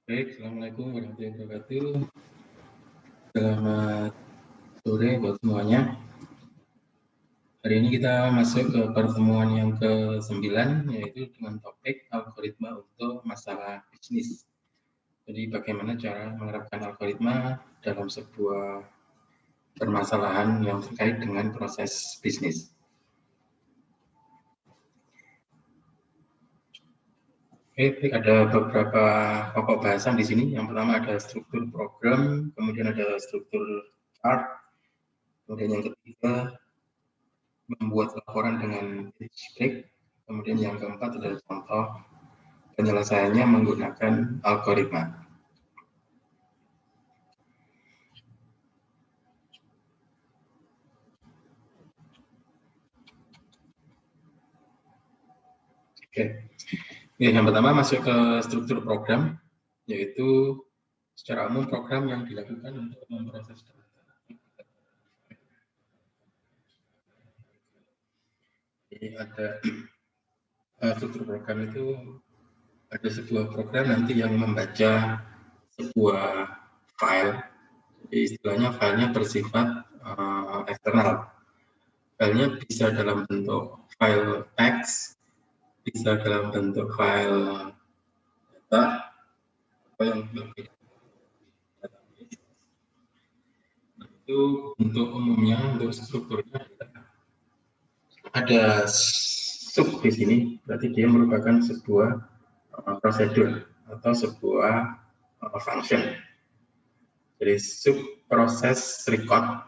Baik, Assalamualaikum warahmatullahi wabarakatuh. Selamat sore buat semuanya. Hari ini kita masuk ke pertemuan yang ke-9, yaitu dengan topik algoritma untuk masalah bisnis. Jadi bagaimana cara menerapkan algoritma dalam sebuah permasalahan yang terkait dengan proses bisnis. Oke, ada beberapa pokok bahasan di sini. Yang pertama ada struktur program, kemudian ada struktur chart, kemudian yang ketiga membuat laporan dengan page break, kemudian yang keempat adalah contoh penyelesaiannya menggunakan algoritma. Oke. Ya, yang pertama masuk ke struktur program, yaitu secara umum program yang dilakukan untuk memproses data. Jadi ada struktur program itu ada sebuah program nanti yang membaca sebuah file. Jadi istilahnya filenya bersifat eksternal. Filenya bisa dalam bentuk file teks, bisa dalam bentuk file data, atau yang lebih itu untuk umumnya, untuk strukturnya ada sub di sini, berarti dia merupakan sebuah prosedur atau sebuah function. Jadi sub proses record,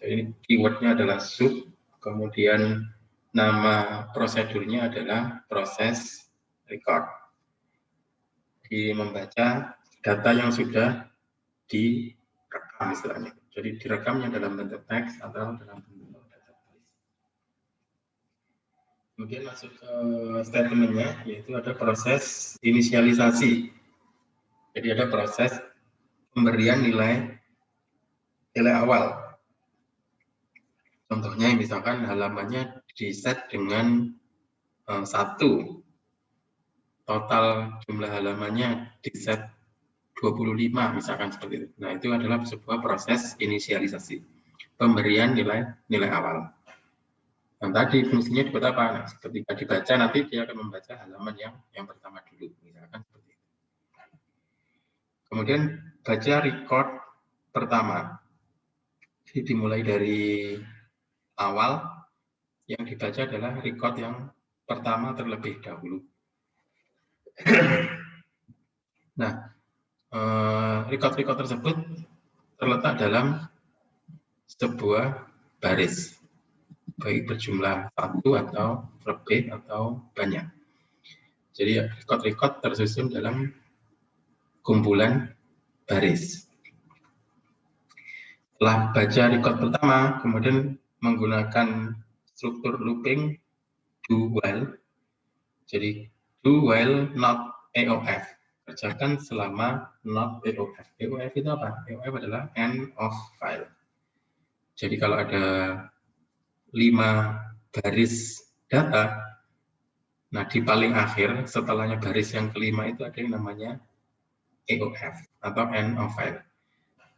jadi keywordnya adalah sub, kemudian nama prosedurnya adalah proses record. Di membaca data yang sudah direkam istilahnya. Jadi direkamnya dalam bentuk teks atau dalam bentuk data tulis. Kemudian masuk ke statementnya, yaitu ada proses inisialisasi. Jadi ada proses pemberian nilai awal. Contohnya misalkan halamannya di-set dengan 1, total jumlah halamannya di-set 25 misalkan seperti itu. Nah, itu adalah sebuah proses inisialisasi, pemberian nilai awal. Dan tadi fungsinya dibuat apa? Nah, ketika dibaca nanti dia akan membaca halaman yang pertama dulu, misalkan seperti itu. Kemudian baca record pertama. Jadi dimulai dari awal, yang dibaca adalah record yang pertama terlebih dahulu. Nah, record tersebut terletak dalam sebuah baris, baik berjumlah 1 atau lebih atau banyak. Jadi record tersusun dalam kumpulan baris. Setelah baca record pertama, kemudian menggunakan struktur looping do while. Jadi do while not AOF. Kerjakan selama not AOF. AOF itu apa? AOF adalah end of file. Jadi kalau ada 5 baris data, nah di paling akhir setelahnya baris yang kelima itu ada yang namanya AOF atau end of file.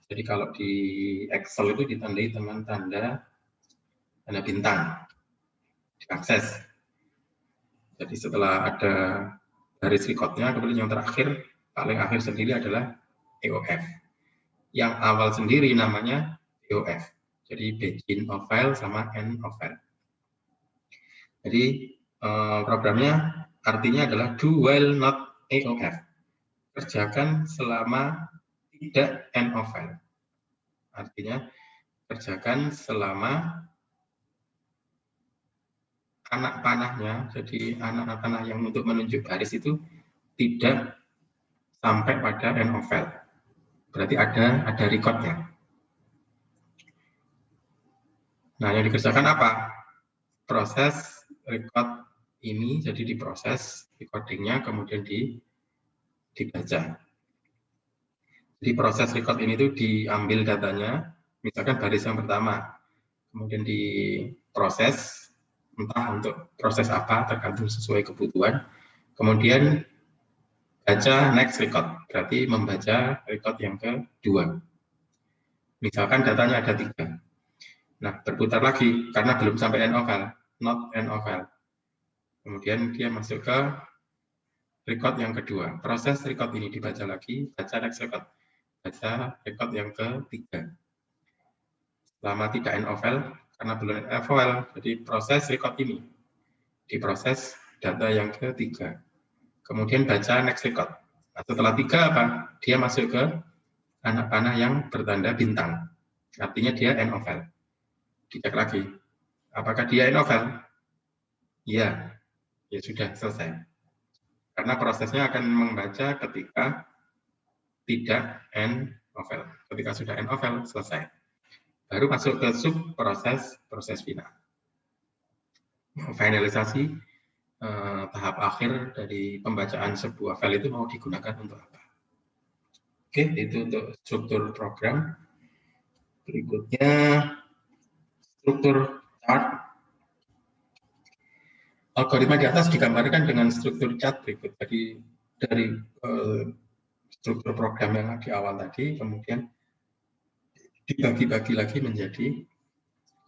Jadi kalau di Excel itu ditandai dengan tanda bintang, diakses. Jadi setelah ada garis recordnya, kemudian yang terakhir, paling akhir sendiri adalah AOF. Yang awal sendiri namanya AOF. Jadi begin of file sama end of file. Jadi programnya artinya adalah do while not AOF. Kerjakan selama tidak end of file. Artinya kerjakan selama anak panahnya, jadi anak panah yang untuk menunjuk baris itu tidak sampai pada end of file. Berarti ada recordnya. Nah, yang dikerjakan apa? Proses record ini jadi diproses recordingnya, kemudian dibaca. Jadi proses record ini itu diambil datanya, misalkan baris yang pertama, kemudian diproses, entah untuk proses apa, tergantung sesuai kebutuhan. Kemudian baca next record, berarti membaca record yang kedua. Misalkan datanya ada 3. Nah, berputar lagi karena belum sampai end of file, not end of file. Kemudian dia masuk ke record yang kedua. Proses record ini dibaca lagi, baca next record. Baca record yang ketiga. Selama tidak end of file, karena belum end of file, jadi proses record ini diproses data yang ketiga. Kemudian baca next record. Nah, setelah 3 apa? Dia masuk ke anak panah yang bertanda bintang. Artinya dia end of file. Dicek lagi. Apakah dia end of file? Iya. Ya sudah selesai. Karena prosesnya akan membaca ketika tidak end of file. Ketika sudah end of file, selesai. Baru masuk ke sub proses final. Finalisasi tahap akhir dari pembacaan sebuah file itu mau digunakan untuk apa. Oke, itu untuk struktur program. Berikutnya struktur chart. Algoritma di atas digambarkan dengan struktur chart berikut. Jadi dari struktur program yang di awal tadi, kemudian dibagi-bagi lagi menjadi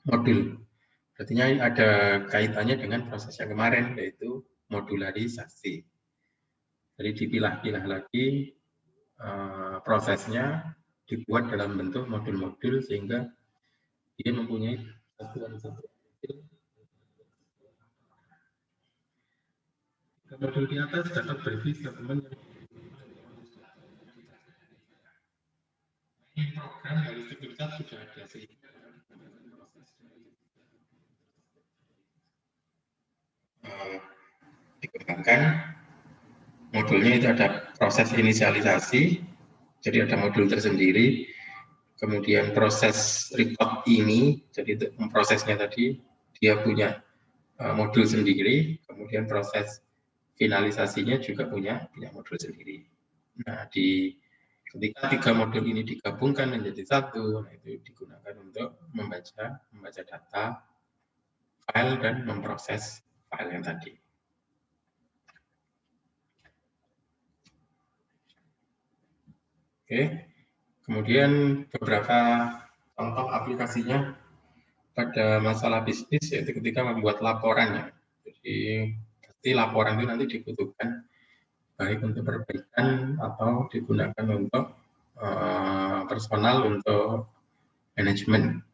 modul. Artinya ada kaitannya dengan proses yang kemarin, yaitu modularisasi. Jadi dipilah-pilah lagi prosesnya, dibuat dalam bentuk modul-modul sehingga dia mempunyai satuan-satuan. Modul di atas dapat berisi statement yang program dari struktur chart sudah ada sehingga dikembangkan. Modulnya itu ada proses inisialisasi, jadi ada modul tersendiri. Kemudian proses record ini, jadi prosesnya tadi dia punya modul sendiri. Kemudian proses finalisasinya juga punya modul sendiri. Nah, ketika 3 modul ini digabungkan menjadi satu, nah itu digunakan untuk membaca data file dan memproses file yang tadi. Oke, kemudian beberapa contoh aplikasinya pada masalah bisnis, yaitu ketika membuat laporannya. Jadi pasti laporan itu nanti dibutuhkan baik untuk perbaikan atau digunakan untuk personal, untuk manajemen.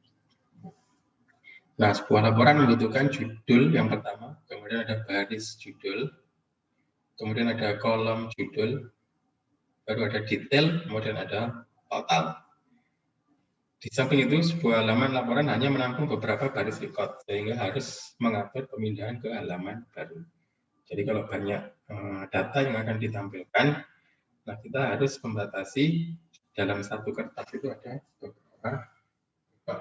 Nah, sebuah laporan membutuhkan judul yang pertama, kemudian ada baris judul, kemudian ada kolom judul, baru ada detail, kemudian ada total. Di samping itu, sebuah halaman laporan hanya menampung beberapa baris record, sehingga harus mengatur pemindahan ke halaman baru. Jadi kalau banyak data yang akan ditampilkan, nah kita harus membatasi dalam satu kertas itu ada beberapa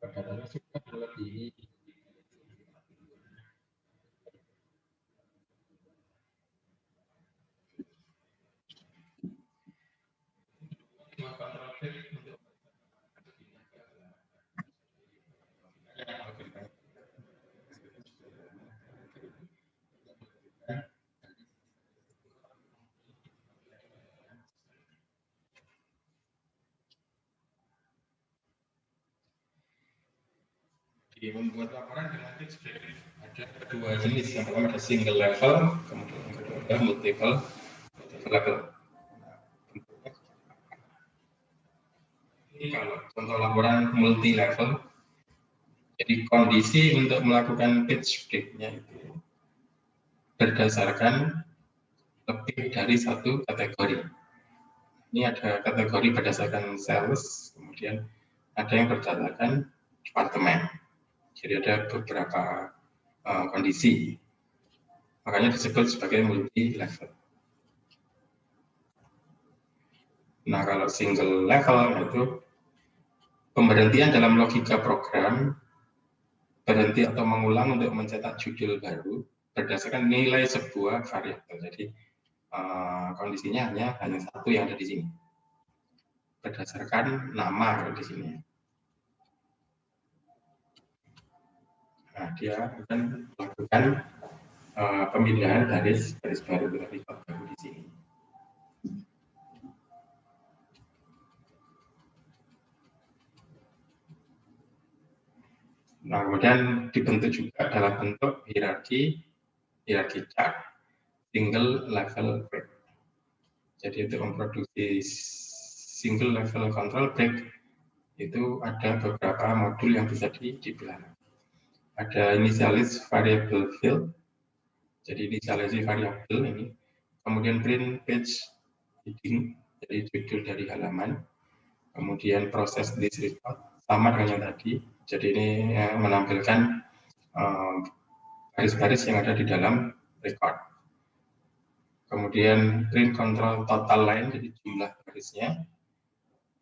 datanya sudah melebihi. Di membuat laporan dengan text-based ada 2 jenis. Yang pertama ada single level, kemudian yang kedua ada multiple level. Ini kalau contoh laporan multi level, jadi kondisi untuk melakukan page break-nya itu berdasarkan lebih dari satu kategori. Ini ada kategori berdasarkan sales, kemudian ada yang berdasarkan departemen. Jadi ada beberapa kondisi, makanya disebut sebagai multi level. Nah, kalau single level itu pemberhentian dalam logika program, berhenti atau mengulang untuk mencetak judul baru berdasarkan nilai sebuah variabel. Jadi kondisinya hanya satu yang ada di sini, berdasarkan nama di sini. Nah, dia akan melakukan pemindahan baris baru dari record baru di sini. Nah, kemudian dibentuk juga dalam bentuk hierarki chart, single level break. Jadi untuk memproduksi single level control break itu ada beberapa modul yang bisa dibelah. Ada initialize variable field, jadi inisialisasi variabel ini. Kemudian print page heading, jadi judul dari halaman. Kemudian proses this record, sama dengan yang tadi. Jadi ini menampilkan baris-baris yang ada di dalam record. Kemudian print control total line, jadi jumlah barisnya.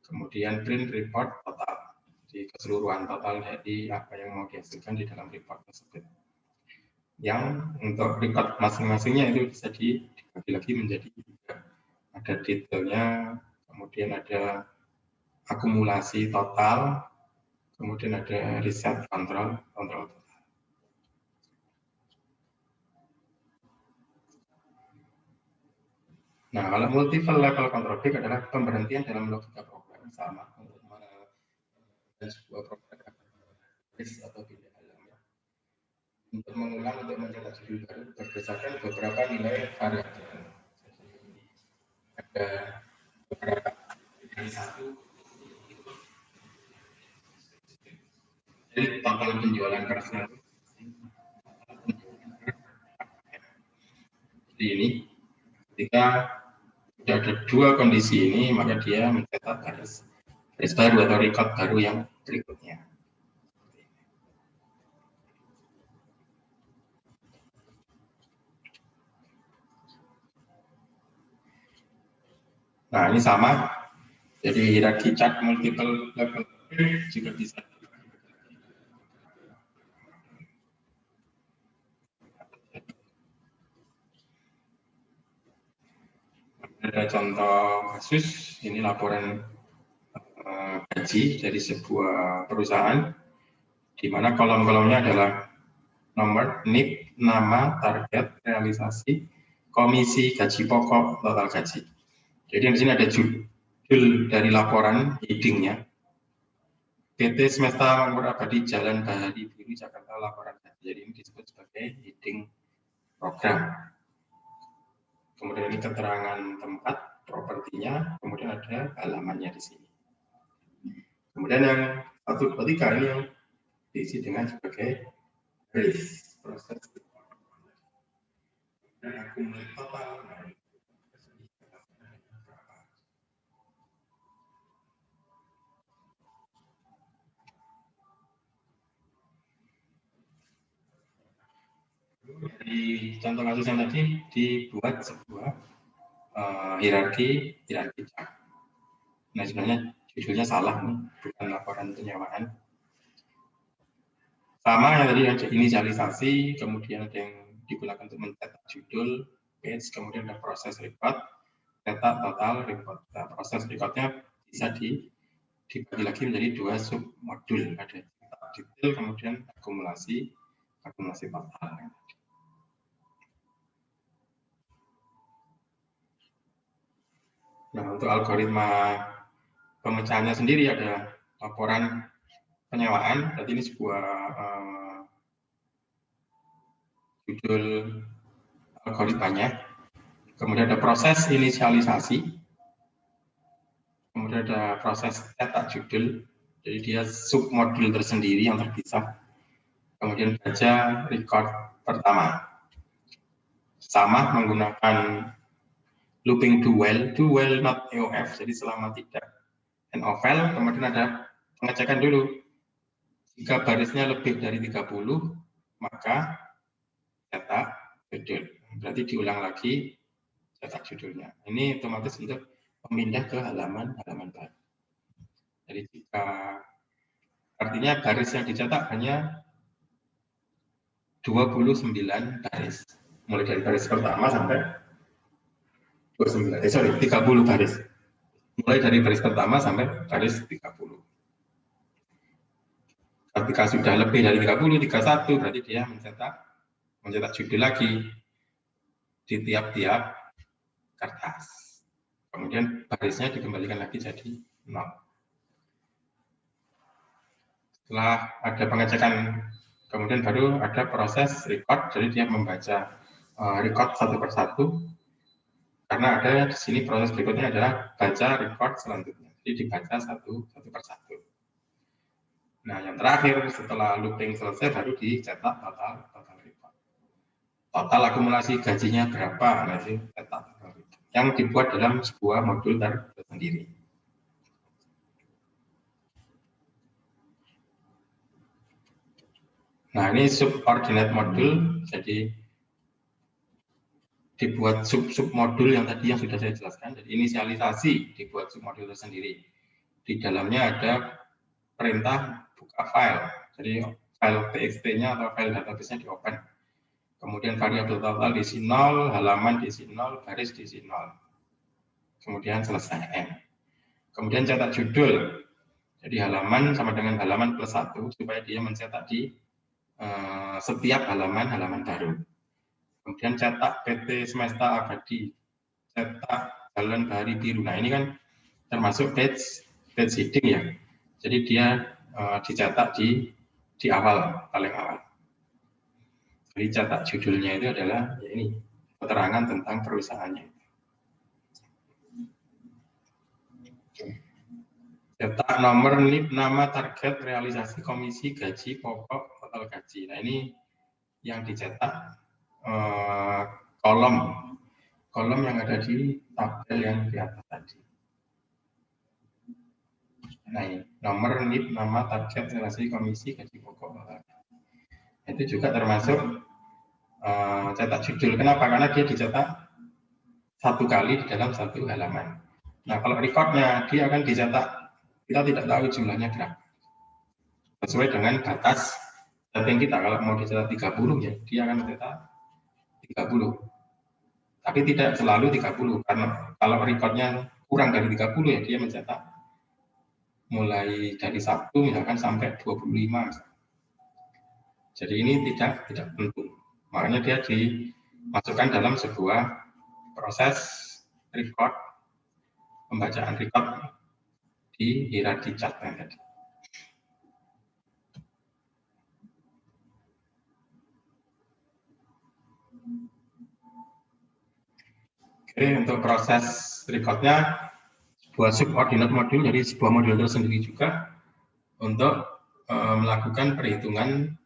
Kemudian print report total, jadi keseluruhan total dari apa yang mau dihasilkan di dalam report tersebut. Yang untuk record masing-masingnya itu bisa dibagi lagi menjadi ada detailnya, kemudian ada akumulasi total, kemudian ada reset control total. Nah, kalau multiple level control break adalah pemberhentian dalam logika program sama untuk dan sebuah program atau tidak alamnya untuk mengulang untuk mencetak judul baru berdasarkan beberapa nilai variabel. Ada beberapa dari satu. Jadi total penjualan kerasnya seperti ini. Ketika sudah ada dua kondisi ini, maka dia mencetak garis baru atau record baru yang berikutnya. Nah, ini sama. Jadi hierarki chart multiple level juga bisa. Ada contoh kasus, ini laporan gaji dari sebuah perusahaan, di mana kolom-kolomnya adalah nomor, NIP, nama, target, realisasi, komisi, gaji pokok, total gaji. Jadi di sini ada judul dari laporan, headingnya. PT Semesta Makmur Abadi Jalan Bahari Biru Jakarta laporan gaji. Jadi ini disebut sebagai heading program. Kemudian ini keterangan tempat, propertinya, kemudian ada halamannya di sini. Kemudian yang 1, 2, 3 ini yang diisi dengan sebagai proses. Dan akumulasi total. Di contoh kasus yang tadi dibuat sebuah hierarki chart. Nah, sebenarnya judulnya salah nih, bukan laporan penyewaan. Sama yang tadi ada inisialisasi, kemudian ada yang digunakan untuk mencetak judul, page, kemudian ada proses record, cetak total record. Nah, proses recordnya bisa dibagi lagi menjadi 2 submodul, ada cetak detail, kemudian akumulasi total. Nah, untuk algoritma pemecahannya sendiri ada laporan penyewaan, berarti ini sebuah judul algoritmanya. Kemudian ada proses inisialisasi, kemudian ada proses cetak judul, jadi dia submodul tersendiri yang terpisah. Kemudian baca record pertama, sama menggunakan looping do while not EOF, jadi selama tidak NOVEL. Kemudian ada pengecekan dulu, jika barisnya lebih dari 30 maka cetak judul, berarti diulang lagi cetak judulnya. Ini otomatis untuk memindah ke halaman baru. Jadi jika artinya baris yang dicetak hanya 29 baris, mulai dari baris pertama sampai 30 baris. Mulai dari baris pertama sampai baris 30. Ketika sudah lebih dari 30, 31, berarti dia mencetak judul lagi di tiap-tiap kertas. Kemudian barisnya dikembalikan lagi jadi 0. Setelah ada pengecekan, kemudian baru ada proses record, jadi dia membaca record satu persatu, karena ada di sini proses berikutnya adalah baca record selanjutnya, jadi dibaca satu persatu. Nah, yang terakhir setelah looping selesai baru dicetak total record. Total akumulasi gajinya berapa, nah itu cetak total record, yang dibuat dalam sebuah modul tersendiri. Nah, ini subordinate modul, jadi dibuat sub modul yang tadi yang sudah saya jelaskan. Jadi inisialisasi dibuat sub modul tersendiri. Di dalamnya ada perintah buka file. Jadi file txt-nya atau file database-nya di-open. Kemudian variabel total diisi 0, halaman diisi 0, baris diisi 0. Kemudian selesai N. Kemudian cetak judul. Jadi halaman sama dengan halaman plus 1 supaya dia mencetak di setiap halaman baru. Kemudian cetak PT Semesta Abadi, cetak Jalan Bahari Biru. Nah, ini kan termasuk page heading ya. Jadi dia dicetak di awal, paling awal. Jadi cetak judulnya itu adalah ya ini, keterangan tentang perusahaannya. Cetak nomor NIP, nama, target, realisasi, komisi, gaji, pokok, total gaji. Nah, ini yang dicetak kolom yang ada di tabel yang di atas tadi. Nah, ini nomor NIP, nama, target, realisasi, komisi, gaji, pokok, total gaji. Itu juga termasuk cetak judul. Kenapa? Karena dia dicetak satu kali di dalam satu halaman. Nah, kalau recordnya dia akan dicetak, kita tidak tahu jumlahnya berapa. Sesuai dengan batas setting kita. Kalau mau dicetak 30 ya dia akan mencetak 30. Tapi tidak selalu 30, karena kalau recordnya kurang dari 30 ya dia mencetak mulai dari 1 misalkan sampai 25 misalkan. Jadi ini tidak tentu. Makanya dia dimasukkan dalam sebuah proses record, pembacaan record di hierarki chart yang tadi. Oke, untuk proses recordnya sebuah subordinate modul, jadi sebuah modul tersendiri juga untuk melakukan perhitungan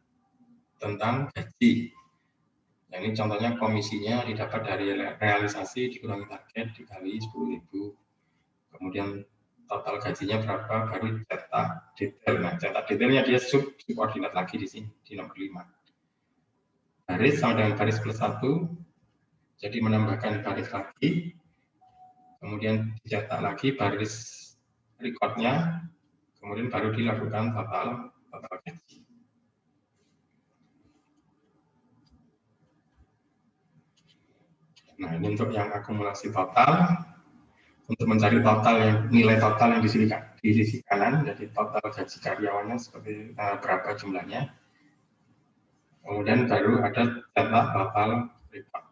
tentang gaji. Nah, ini contohnya komisinya didapat dari realisasi dikurangi target dikali 10.000. Kemudian total gajinya berapa, baru cetak detail. Nah, cetak detailnya dia subordinate lagi di sini, di nomor 5. Baris sama dengan baris plus 1, jadi menambahkan baris lagi, kemudian dicetak lagi baris recordnya, kemudian baru dilakukan total gaji. Nah, ini untuk yang akumulasi total. Untuk mencari total yang nilai total yang di sisi kanan, jadi total gaji karyawannya seperti berapa jumlahnya. Kemudian baru ada cetak total report.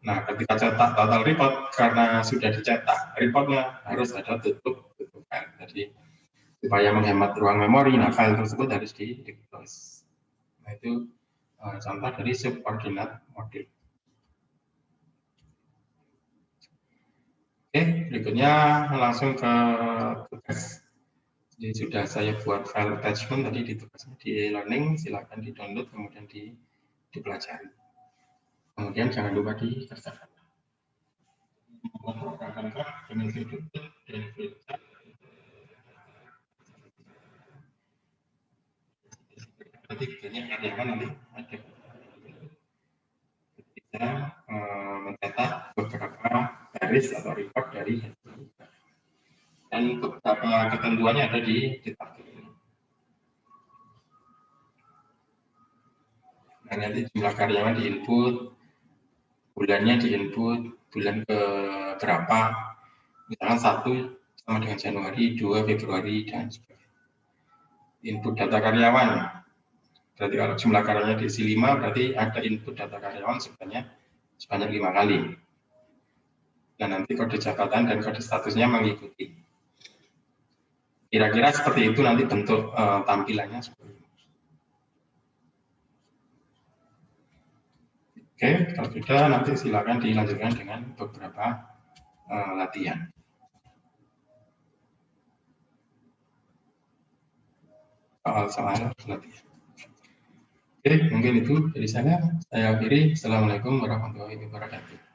Nah, ketika cetak total report, karena sudah dicetak reportnya harus ada tutup file. Jadi supaya menghemat ruang memori, nah file tersebut harus di-close. Nah, itu contoh dari subordinate model. Oke, berikutnya langsung ke tugas. Jadi sudah saya buat file attachment tadi di tugasnya di e-learning, silakan di-download kemudian dipelajari. Kemudian jangan lupa dikerjakan. Dengan sudut dan flipchart. Nanti banyak karyawan nanti ada bisa mencetak beberapa baris atau report dari dan beberapa ketentuannya ada di tabel ini. Nah, nanti jumlah karyawan di input, bulannya di input, bulan ke berapa, misalkan 1 sama dengan Januari, 2 Februari, dan sebagainya. Input data karyawan, berarti kalau jumlah karyawannya diisi 5, berarti ada input data karyawan sebanyak 5 kali. Nah, nanti kode jabatan dan kode statusnya mengikuti. Kira-kira seperti itu nanti bentuk tampilannya seperti itu. Oke, kalau sudah nanti silakan dilanjutkan dengan beberapa latihan. Soal latihan. Oke, mungkin itu dari saya. Saya akhiri. Assalamualaikum warahmatullahi wabarakatuh.